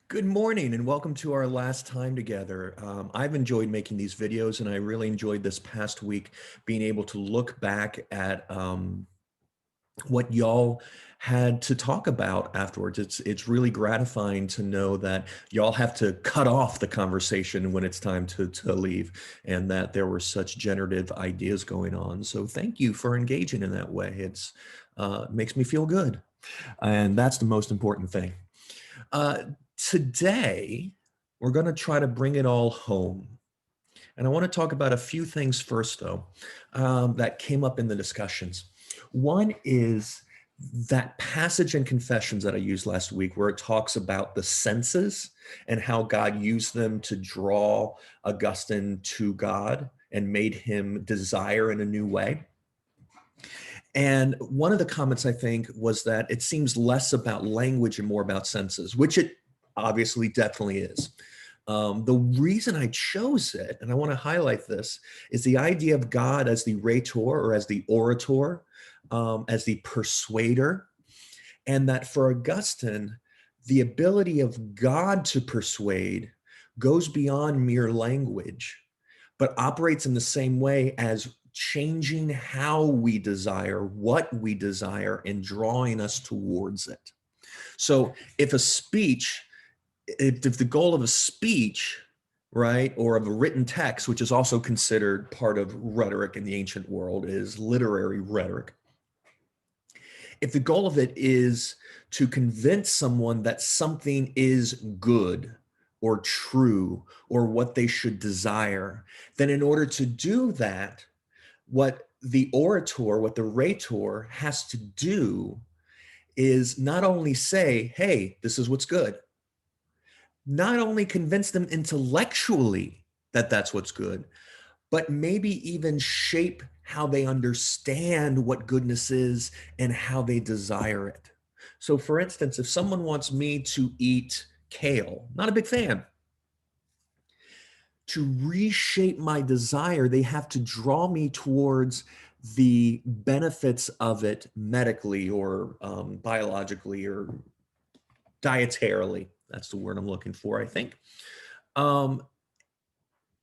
Good morning and welcome to our last time together. I've enjoyed making these videos and I really enjoyed this past week being able to look back at what y'all had to talk about afterwards. It's really gratifying to know that y'all have to cut off the conversation when it's time to leave and that there were such generative ideas going on. So thank you for engaging in that way. Makes me feel good. And that's the most important thing. Uh, Today, we're going to try to bring it all home. And I want to talk about a few things first, though, that came up in the discussions. One is that passage in Confessions that I used last week, where it talks about the senses and how God used them to draw Augustine to God and made him desire in a new way. And one of the comments I think was that it seems less about language and more about senses, which it obviously definitely is. The reason I chose it, and I want to highlight this, is the idea of God as the rhetor or as the orator, as the persuader, and that for Augustine, the ability of God to persuade goes beyond mere language, but operates in the same way as changing how we desire, what we desire, and drawing us towards it. So if the goal of a speech, right, or of a written text, which is also considered part of rhetoric in the ancient world, is literary rhetoric. If the goal of it is to convince someone that something is good or true or what they should desire, then in order to do that, what the orator, what the rhetor has to do is not only say, hey, this is what's good, not only convince them intellectually that that's what's good, but maybe even shape how they understand what goodness is and how they desire it. So, for instance, if someone wants me to eat kale, not a big fan, to reshape my desire, they have to draw me towards the benefits of it medically or biologically or dietarily. That's the word I'm looking for, I think. Um,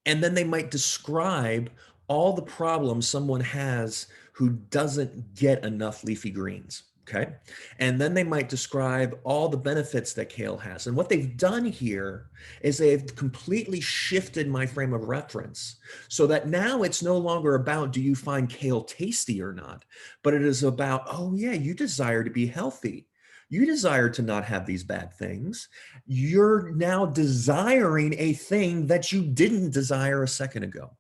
and then they might describe all the problems someone has who doesn't get enough leafy greens. Okay. And then they might describe all the benefits that kale has. And what they've done here is they've completely shifted my frame of reference so that now it's no longer about do you find kale tasty or not, but it is about, oh, yeah, you desire to be healthy. You desire to not have these bad things. You're now desiring a thing that you didn't desire a second ago.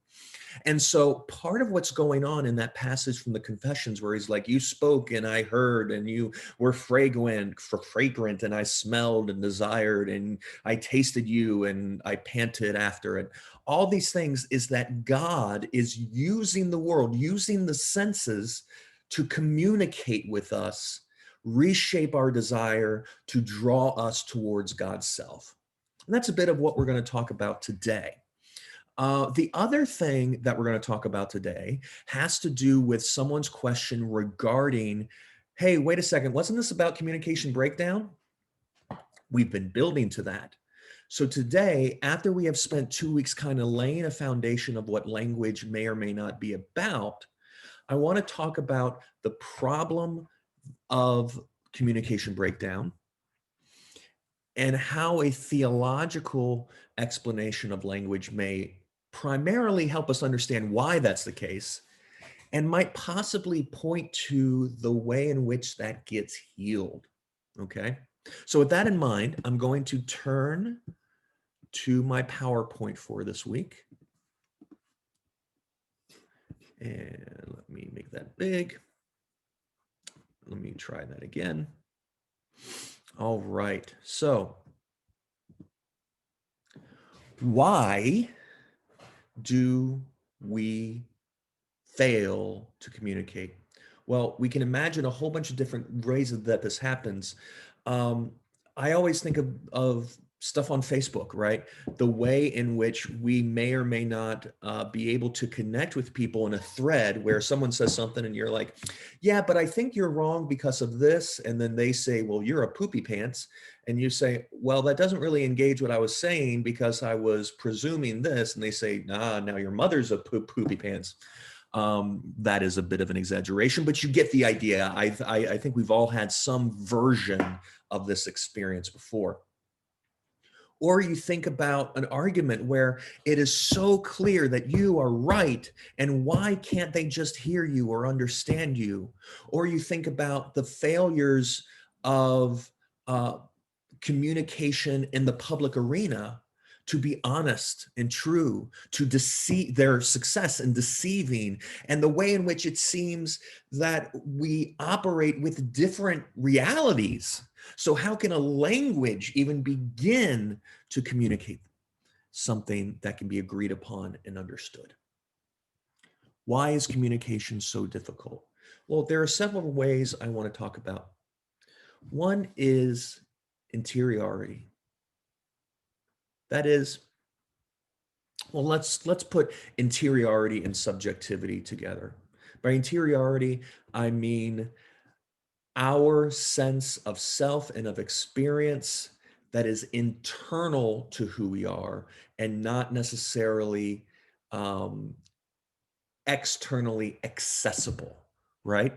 And so part of what's going on in that passage from the Confessions where he's like, you spoke and I heard and you were fragrant and I smelled and desired and I tasted you and I panted after it. All these things is that God is using the world, using the senses to communicate with us, reshape our desire to draw us towards God's self. And that's a bit of what we're going to talk about today. The other thing that we're going to talk about today has to do with someone's question regarding, hey, wait a second, wasn't this about communication breakdown? We've been building to that. So today, after we have spent 2 weeks kind of laying a foundation of what language may or may not be about, I want to talk about the problem of communication breakdown and how a theological explanation of language may primarily help us understand why that's the case and might possibly point to the way in which that gets healed. Okay. So, with that in mind, I'm going to turn to my PowerPoint for this week. And let me make that big. Let me try that again. All right. So, why do we fail to communicate? Well, we can imagine a whole bunch of different ways that this happens. I always think of stuff on Facebook, right? The way in which we may or may not be able to connect with people in a thread where someone says something and you're like, yeah, but I think you're wrong because of this. And then they say, well, you're a poopy pants. And you say, well, that doesn't really engage what I was saying because I was presuming this. And they say, nah, now your mother's a poopy pants. That is a bit of an exaggeration, but you get the idea. I think we've all had some version of this experience before. Or you think about an argument where it is so clear that you are right, and why can't they just hear you or understand you? Or you think about the failures of uh, communication in the public arena to be honest and true, to deceive their success in deceiving, and the way in which it seems that we operate with different realities. So, how can a language even begin to communicate something that can be agreed upon and understood? Why is communication so difficult? Well, there are several ways I want to talk about. One is interiority. That is, well, let's put interiority and subjectivity together. By interiority, I mean our sense of self and of experience that is internal to who we are and not necessarily um, externally accessible, right?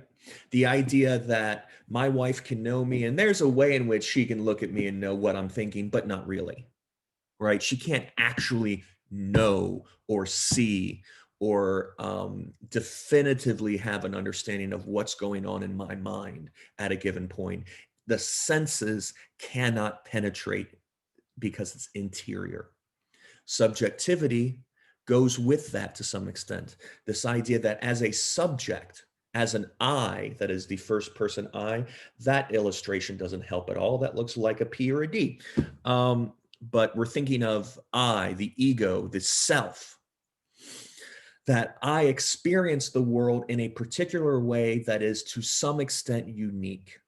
The idea that my wife can know me and there's a way in which she can look at me and know what I'm thinking, but not really, right? She can't actually know or see or definitively have an understanding of what's going on in my mind at a given point. The senses cannot penetrate because it's interior. Subjectivity goes with that to some extent. This idea that as a subject, as an I, that is the first person I, that illustration doesn't help at all. That looks like a P or a D. But we're thinking of I, the ego, the self, that I experience the world in a particular way that is to some extent unique.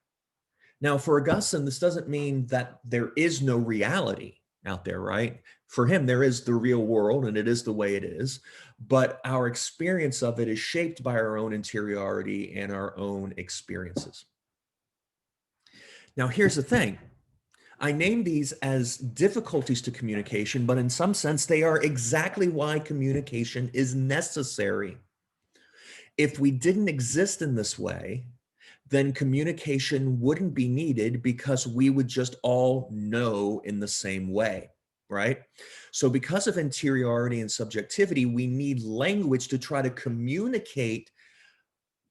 Now, for Augustine, this doesn't mean that there is no reality out there, right? For him, there is the real world and it is the way it is, but our experience of it is shaped by our own interiority and our own experiences. Now, here's the thing. I name these as difficulties to communication, but in some sense, they are exactly why communication is necessary. If we didn't exist in this way, then communication wouldn't be needed because we would just all know in the same way, right? So, because of interiority and subjectivity, we need language to try to communicate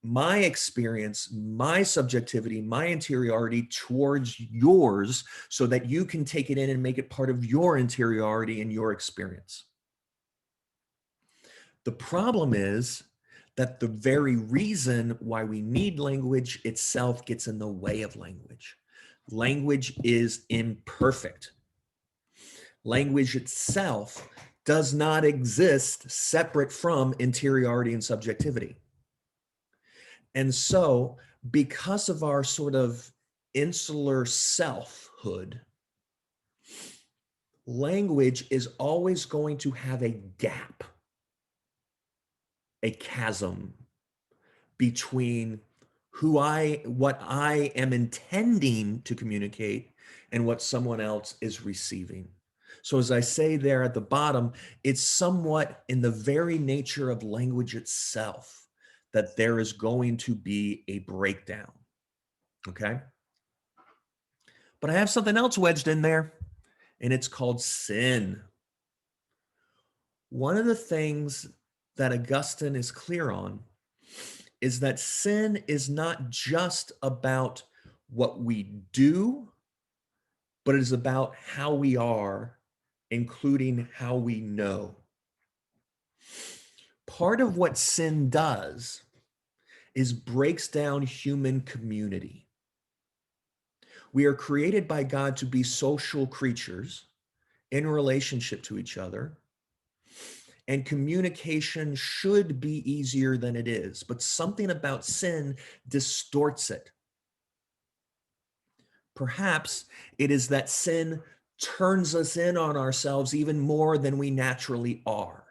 my experience, my subjectivity, my interiority towards yours so that you can take it in and make it part of your interiority and your experience. The problem is that the very reason why we need language itself gets in the way of language. Language is imperfect. Language itself does not exist separate from interiority and subjectivity. And so, because of our sort of insular selfhood, language is always going to have a gap, a chasm between what I am intending to communicate and what someone else is receiving. So as I say there at the bottom, it's somewhat in the very nature of language itself that there is going to be a breakdown. Okay. But I have something else wedged in there, and it's called sin. One of the things that Augustine is clear on is that sin is not just about what we do, but it is about how we are, including how we know. Part of what sin does is breaks down human community. We are created by God to be social creatures in relationship to each other. And communication should be easier than it is, but something about sin distorts it. Perhaps it is that sin turns us in on ourselves even more than we naturally are.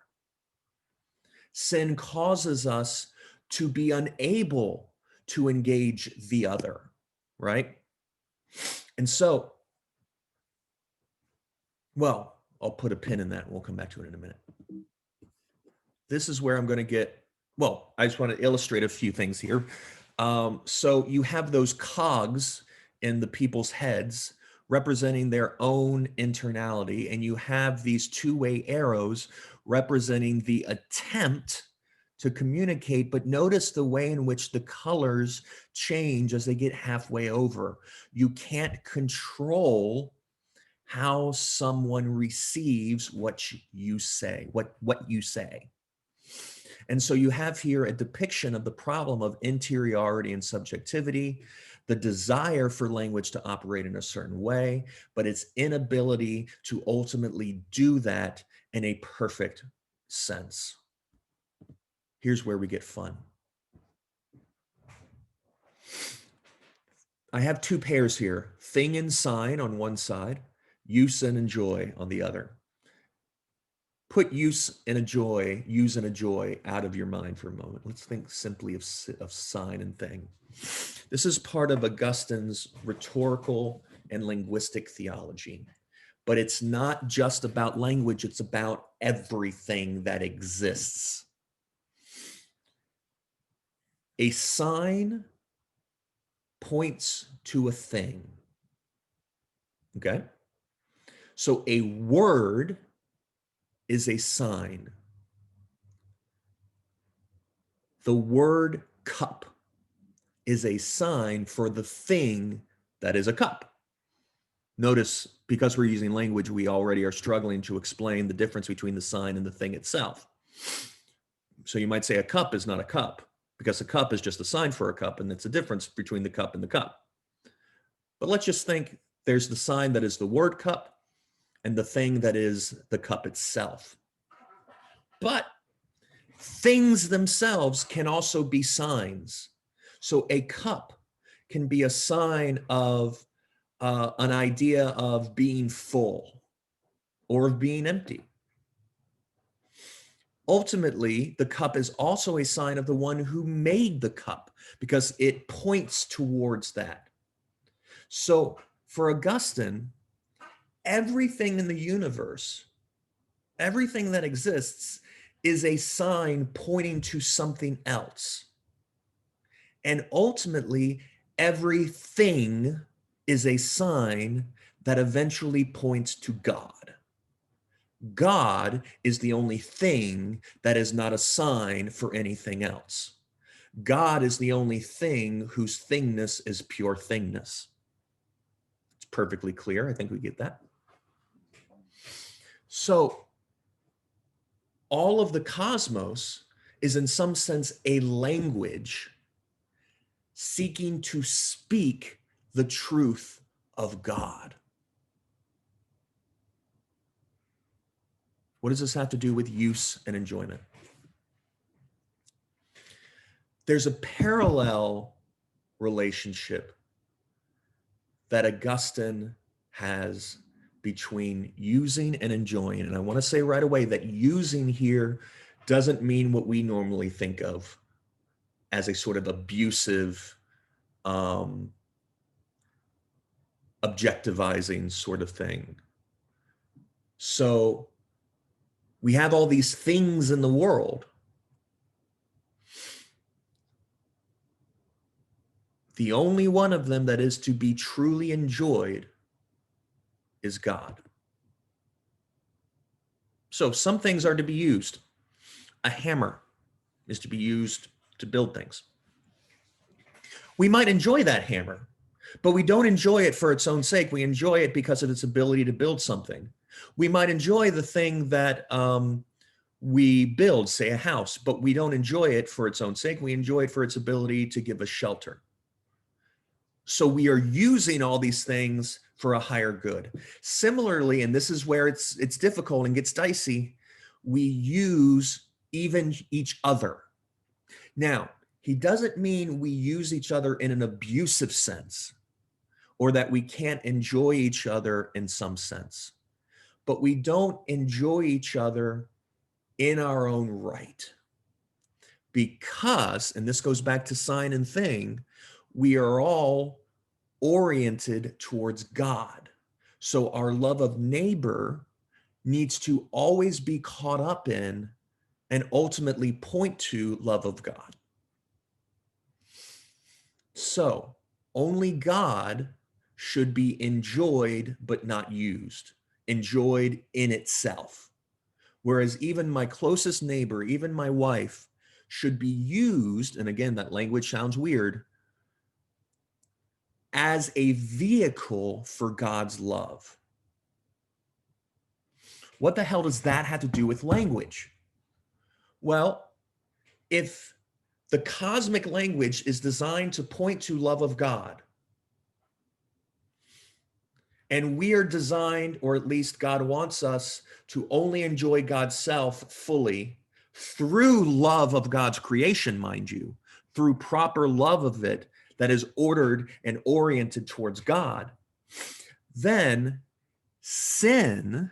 Sin causes us to be unable to engage the other, right? And so, well, I'll put a pin in that and we'll come back to it in a minute. This is where I'm going to get, well, I just want to illustrate a few things here. So you have those cogs in the people's heads representing their own internality, and you have these two-way arrows representing the attempt to communicate, but notice the way in which the colors change as they get halfway over. You can't control how someone receives what you say, what you say. And so you have here a depiction of the problem of interiority and subjectivity, the desire for language to operate in a certain way, but its inability to ultimately do that in a perfect sense. Here's where we get fun. I have two pairs here, thing and sign on one side, use and enjoy on the other. Put use and a joy out of your mind for a moment. Let's think simply of sign and thing. This is part of Augustine's rhetorical and linguistic theology, but it's not just about language, it's about everything that exists. A sign points to a thing, okay? So a word is a sign. The word cup is a sign for the thing that is a cup. Notice, because we're using language, we already are struggling to explain the difference between the sign and the thing itself. So you might say a cup is not a cup, because a cup is just a sign for a cup, and it's a difference between the cup and the cup. But let's just think there's the sign that is the word cup and the thing that is the cup itself. But things themselves can also be signs. So a cup can be a sign of an idea of being full or of being empty. Ultimately, the cup is also a sign of the one who made the cup because it points towards that. So for Augustine, everything in the universe, everything that exists is a sign pointing to something else. And ultimately, everything is a sign that eventually points to God. God is the only thing that is not a sign for anything else. God is the only thing whose thingness is pure thingness. It's perfectly clear. I think we get that. So all of the cosmos is in some sense a language seeking to speak the truth of God. What does this have to do with use and enjoyment? There's a parallel relationship that Augustine has between using and enjoying. And I want to say right away that using here doesn't mean what we normally think of as a sort of abusive, objectivizing sort of thing. So we have all these things in the world. The only one of them that is to be truly enjoyed is God. So some things are to be used. A hammer is to be used to build things. We might enjoy that hammer, but we don't enjoy it for its own sake. We enjoy it because of its ability to build something. We might enjoy the thing that we build, say a house, but we don't enjoy it for its own sake. We enjoy it for its ability to give us shelter. So we are using all these things for a higher good. Similarly, and this is where it's difficult and gets dicey, we use even each other. Now, he doesn't mean we use each other in an abusive sense. or that we can't enjoy each other in some sense. But we don't enjoy each other in our own right because, and this goes back to sign and thing, we are all oriented towards God. So our love of neighbor needs to always be caught up in and ultimately point to love of God. So only God should be enjoyed but not used, enjoyed in itself. Whereas even my closest neighbor, even my wife, should be used, and again, that language sounds weird, as a vehicle for God's love. What the hell does that have to do with language? Well, if the cosmic language is designed to point to love of God, and we are designed, or at least God wants us to only enjoy God's self fully through love of God's creation, mind you, through proper love of it that is ordered and oriented towards God, then sin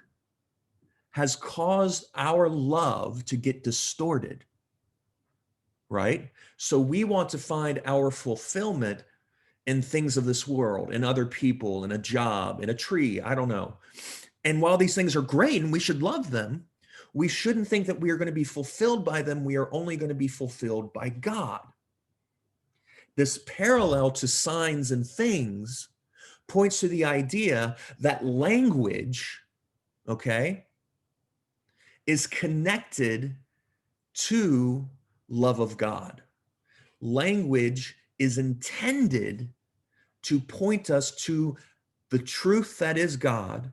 has caused our love to get distorted, right? So we want to find our fulfillment in things of this world, in other people, in a job, in a tree, I don't know. And while these things are great and we should love them, we shouldn't think that we are going to be fulfilled by them. We are only going to be fulfilled by God. This parallel to signs and things points to the idea that language, okay, is connected to love of God. Language is intended to point us to the truth that is God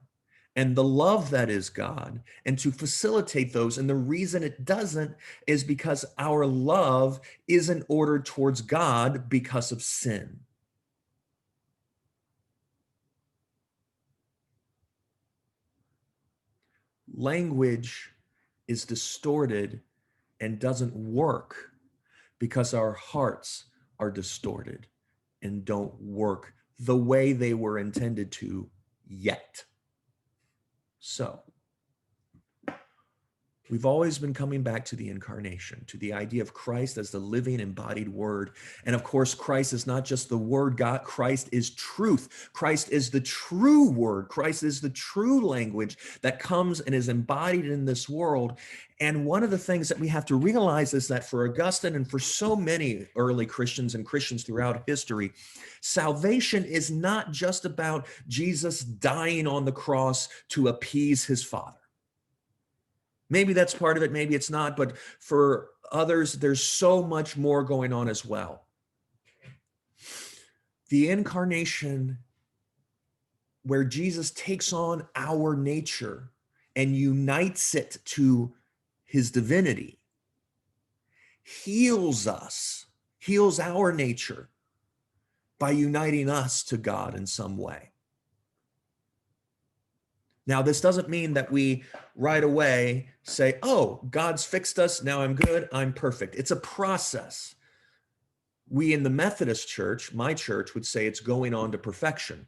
and the love that is God, and to facilitate those. And the reason it doesn't is because our love isn't ordered towards God because of sin. Language is distorted and doesn't work because our hearts are distorted and don't work the way they were intended to yet. So, we've always been coming back to the incarnation, to the idea of Christ as the living embodied word. And of course, Christ is not just the word God, Christ is truth. Christ is the true word. Christ is the true language that comes and is embodied in this world. And one of the things that we have to realize is that for Augustine and for so many early Christians and Christians throughout history, salvation is not just about Jesus dying on the cross to appease his Father. Maybe that's part of it, maybe it's not, but for others, there's so much more going on as well. The incarnation, where Jesus takes on our nature and unites it to his divinity, heals us, heals our nature by uniting us to God in some way. Now, this doesn't mean that we right away say, oh, God's fixed us, now I'm good, I'm perfect. It's a process. We in the Methodist Church, my church, would say it's going on to perfection.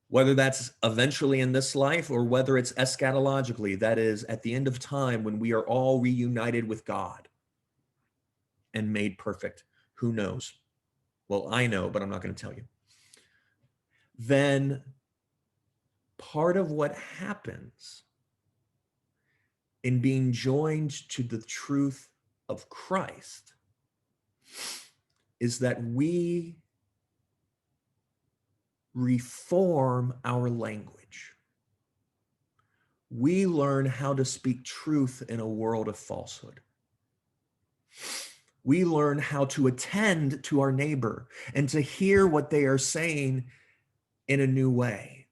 Whether that's eventually in this life or whether it's eschatologically, that is at the end of time when we are all reunited with God and made perfect. Who knows? Well, I know, but I'm not going to tell you. Then part of what happens in being joined to the truth of Christ is that we reform our language. We learn how to speak truth in a world of falsehood. We learn how to attend to our neighbor and to hear what they are saying in a new way.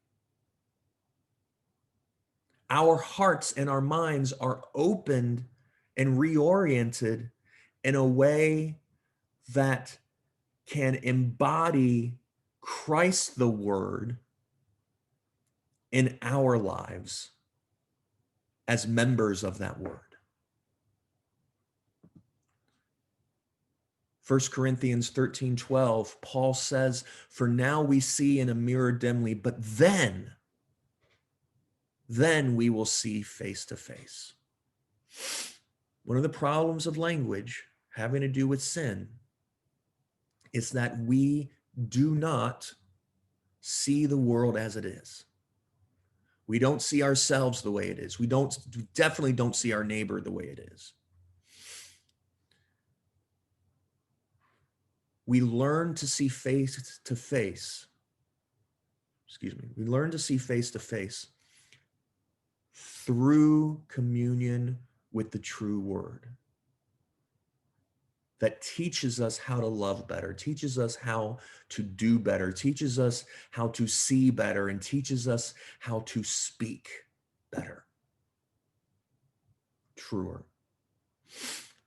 Our hearts and our minds are opened and reoriented in a way that can embody Christ the Word in our lives as members of that Word. 1 Corinthians 13:12, Paul says, "For now we see in a mirror dimly, but then we will see face to face." One of the problems of language having to do with sin is that we do not see the world as it is. We don't see ourselves the way it is. We definitely don't see our neighbor the way it is. We learn to see face to face. We learn to see face to face through communion with the true word that teaches us how to love better, teaches us how to do better, teaches us how to see better, and teaches us how to speak better, truer.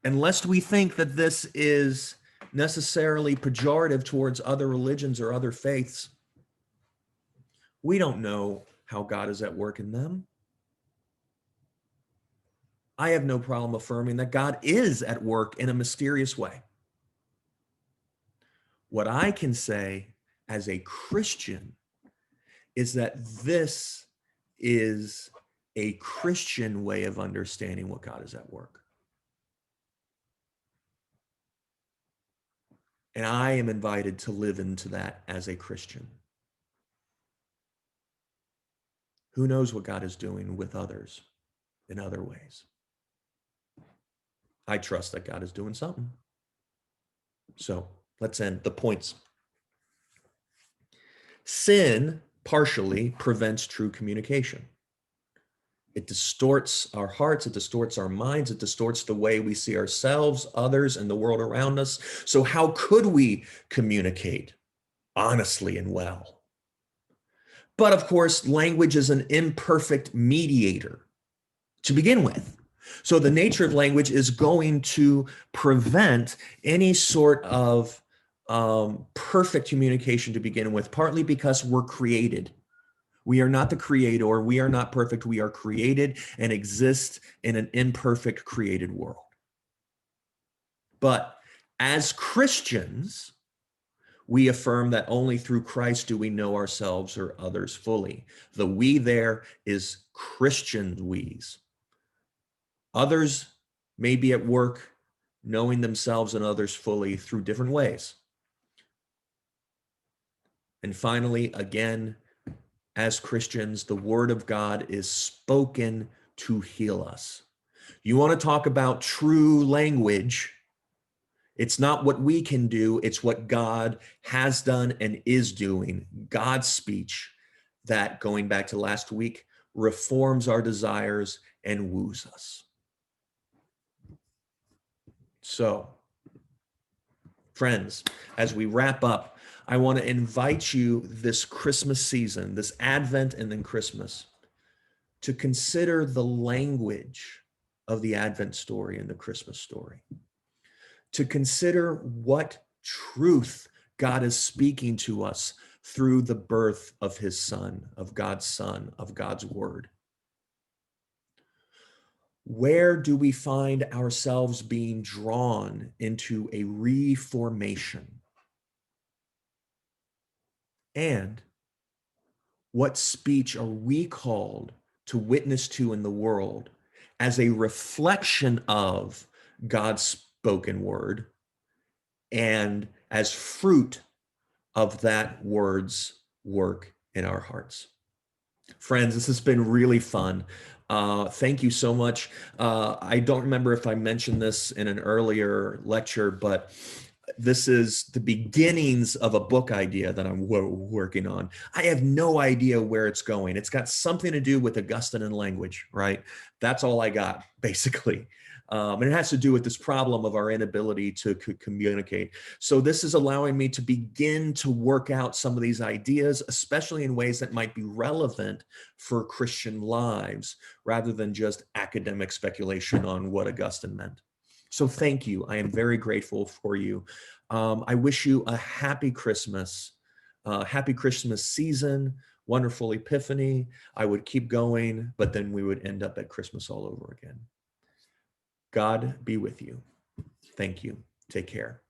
And lest we think that this is necessarily pejorative towards other religions or other faiths, we don't know how God is at work in them. I have no problem affirming that God is at work in a mysterious way. What I can say as a Christian is that this is a Christian way of understanding what God is at work. And I am invited to live into that as a Christian. Who knows what God is doing with others in other ways? I trust that God is doing something. So let's end the points. Sin partially prevents true communication. It distorts our hearts, it distorts our minds, it distorts the way we see ourselves, others, and the world around us. So how could we communicate honestly and well? But of course, language is an imperfect mediator to begin with. So the nature of language is going to prevent any sort of perfect communication to begin with, partly because we're created. We are not the creator. We are not perfect. We are created and exist in an imperfect created world. But as Christians, we affirm that only through Christ do we know ourselves or others fully. The we there is Christian we's. Others may be at work knowing themselves and others fully through different ways. And finally, again, as Christians, the word of God is spoken to heal us. You want to talk about true language? It's not what we can do, it's what God has done and is doing. God's speech that, going back to last week, reforms our desires and woos us. So, friends, as we wrap up, I want to invite you this Christmas season, this Advent and then Christmas, to consider the language of the Advent story and the Christmas story, to consider what truth God is speaking to us through the birth of his Son, of God's Word. Where do we find ourselves being drawn into a reformation? And what speech are we called to witness to in the world as a reflection of God's spoken word and as fruit of that word's work in our hearts? Friends, this has been really fun. Thank you so much. I don't remember if I mentioned this in an earlier lecture, but this is the beginnings of a book idea that I'm working on. I have no idea where it's going. It's got something to do with Augustine and language, right? That's all I got, basically. And it has to do with this problem of our inability to communicate. So this is allowing me to begin to work out some of these ideas, especially in ways that might be relevant for Christian lives, rather than just academic speculation on what Augustine meant. So thank you. I am very grateful for you. I wish you a happy Christmas season, wonderful Epiphany. I would keep going, but then we would end up at Christmas all over again. God be with you. Thank you. Take care.